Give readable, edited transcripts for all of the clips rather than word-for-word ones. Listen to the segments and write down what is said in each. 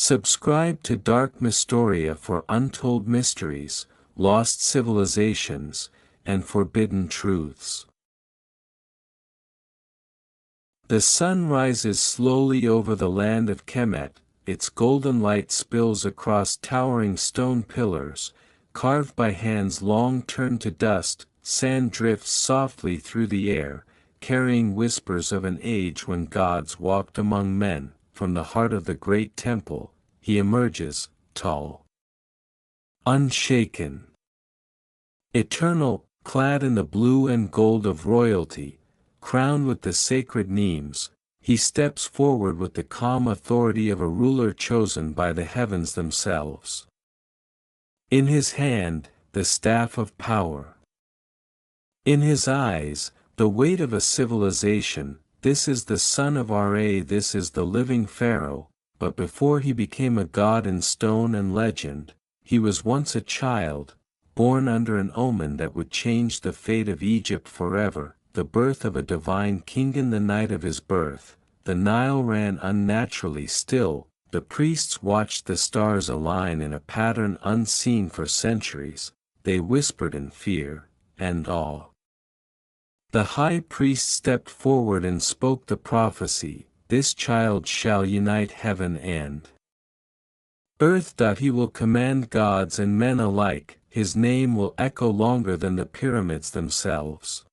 Subscribe to Dark Mystoria for untold mysteries, lost civilizations, and forbidden truths. The sun rises slowly over the land of Kemet, its golden light spills across towering stone pillars, carved by hands long turned to dust. Sand drifts softly through the air, carrying whispers of an age when gods walked among men. From the heart of the great temple, he emerges, tall, unshaken, eternal, clad in the blue and gold of royalty, crowned with the sacred names. He steps forward with the calm authority of a ruler chosen by the heavens themselves. In his hand, the staff of power. In his eyes, the weight of a civilization. This is the son of Ra, this is the living Pharaoh, but before he became a god in stone and legend, he was once a child, born under an omen that would change the fate of Egypt forever. The birth of a divine king. In the night of his birth, the Nile ran unnaturally still. The priests watched the stars align in a pattern unseen for centuries. They whispered in fear and awe. The high priest stepped forward and spoke the prophecy, "This child shall unite heaven and earth. He will command gods and men alike. His name will echo longer than the pyramids themselves."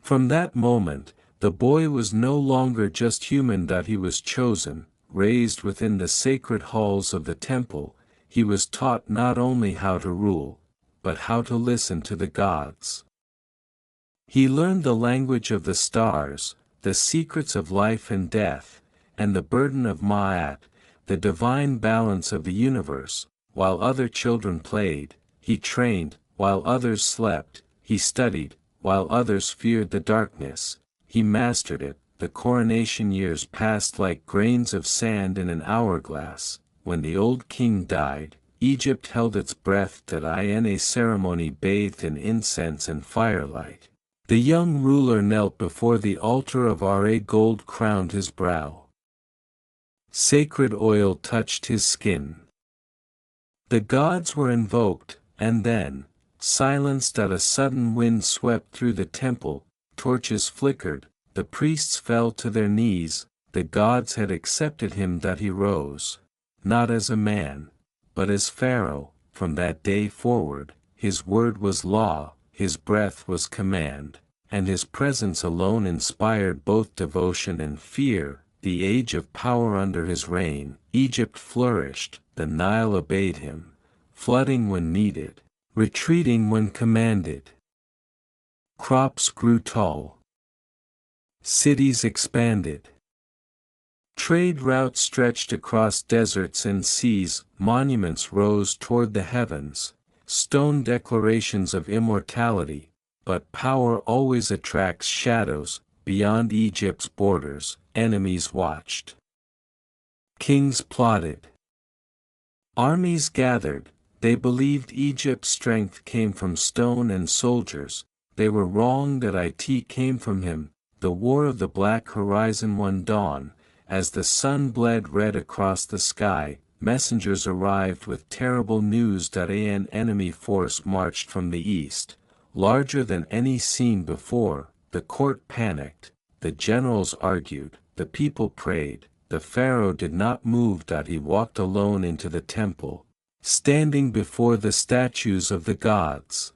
From that moment, the boy was no longer just human. He was chosen, raised within the sacred halls of the temple. He was taught not only how to rule, but how to listen to the gods. He learned the language of the stars, the secrets of life and death, and the burden of Ma'at, the divine balance of the universe. While other children played, he trained. While others slept, he studied. While others feared the darkness, he mastered it. The coronation years passed like grains of sand in an hourglass. When the old king died, Egypt held its breath. In a ceremony bathed in incense and firelight, the young ruler knelt before the altar of Ra. Gold crowned his brow. Sacred oil touched his skin. The gods were invoked, and then, silenced. A sudden wind swept through the temple, torches flickered, the priests fell to their knees. The gods had accepted him. He rose, not as a man, but as Pharaoh. From that day forward, his word was law, his breath was command, and his presence alone inspired both devotion and fear. The age of power under his reign, Egypt flourished. The Nile obeyed him, flooding when needed, retreating when commanded. Crops grew tall. Cities expanded. Trade routes stretched across deserts and seas. Monuments rose toward the heavens, stone declarations of immortality. But power always attracts shadows. Beyond Egypt's borders, enemies watched. Kings plotted. Armies gathered. They believed Egypt's strength came from stone and soldiers. They were wrong. It came from him. The war of the black horizon one dawn. As the sun bled red across the sky, messengers arrived with terrible news. An enemy force marched from the east, larger than any seen before. The court panicked, the generals argued, the people prayed. The pharaoh did not move. He walked alone into the temple, standing before the statues of the gods.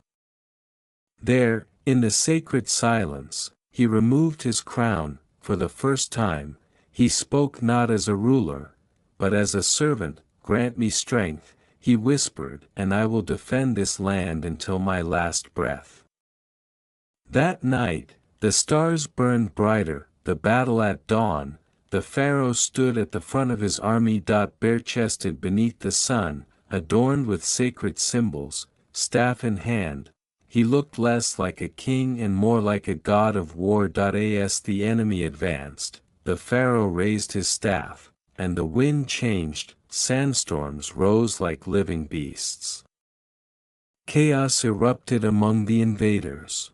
There, in the sacred silence, he removed his crown. For the first time, he spoke not as a ruler, but as a servant. "Grant me strength," he whispered, "and I will defend this land until my last breath." That night, the stars burned brighter. The battle at dawn. The pharaoh stood at the front of his army. Bare-chested beneath the sun, adorned with sacred symbols, staff in hand. He looked less like a king and more like a god of war. As the enemy advanced, the pharaoh raised his staff, and the wind changed. Sandstorms rose like living beasts. Chaos erupted among the invaders.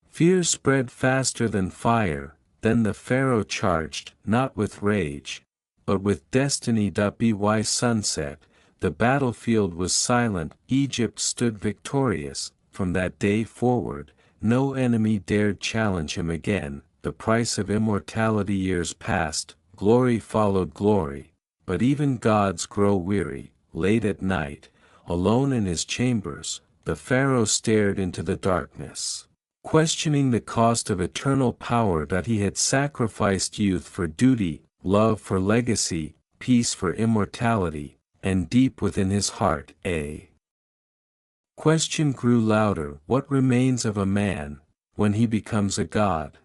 Fear spread faster than fire. Then the pharaoh charged, not with rage, but with destiny.by sunset, the battlefield was silent, Egypt stood victorious. From that day forward, no enemy dared challenge him again. The price of immortality. Years passed, glory followed glory, but even gods grow weary. Late at night, alone in his chambers, the pharaoh stared into the darkness, questioning the cost of eternal power. That he had sacrificed youth for duty, love for legacy, peace for immortality, and deep within his heart a question grew louder: what remains of a man when he becomes a god?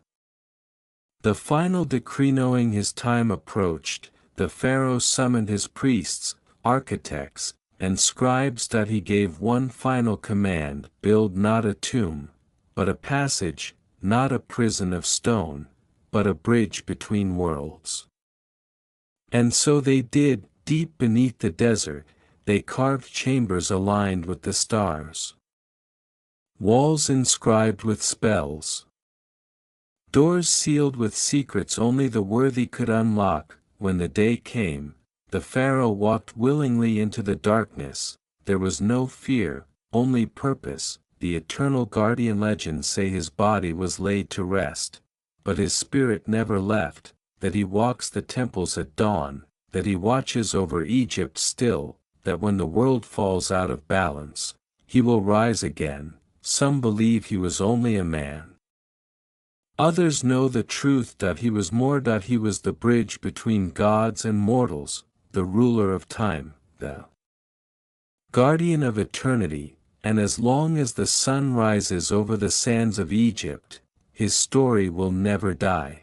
The final decree. Knowing his time approached, the pharaoh summoned his priests, architects, and scribes. That he gave one final command: build not a tomb, but a passage, not a prison of stone, but a bridge between worlds. And so they did. Deep beneath the desert, they carved chambers aligned with the stars, walls inscribed with spells, doors sealed with secrets only the worthy could unlock. When the day came, the pharaoh walked willingly into the darkness. There was no fear, only purpose. The eternal guardian. Legends say his body was laid to rest, but his spirit never left. That he walks the temples at dawn, that he watches over Egypt still, that when the world falls out of balance, he will rise again. Some believe he was only a man. Others know the truth. That he was more. That he was the bridge between gods and mortals, the ruler of time, the guardian of eternity. And as long as the sun rises over the sands of Egypt, his story will never die.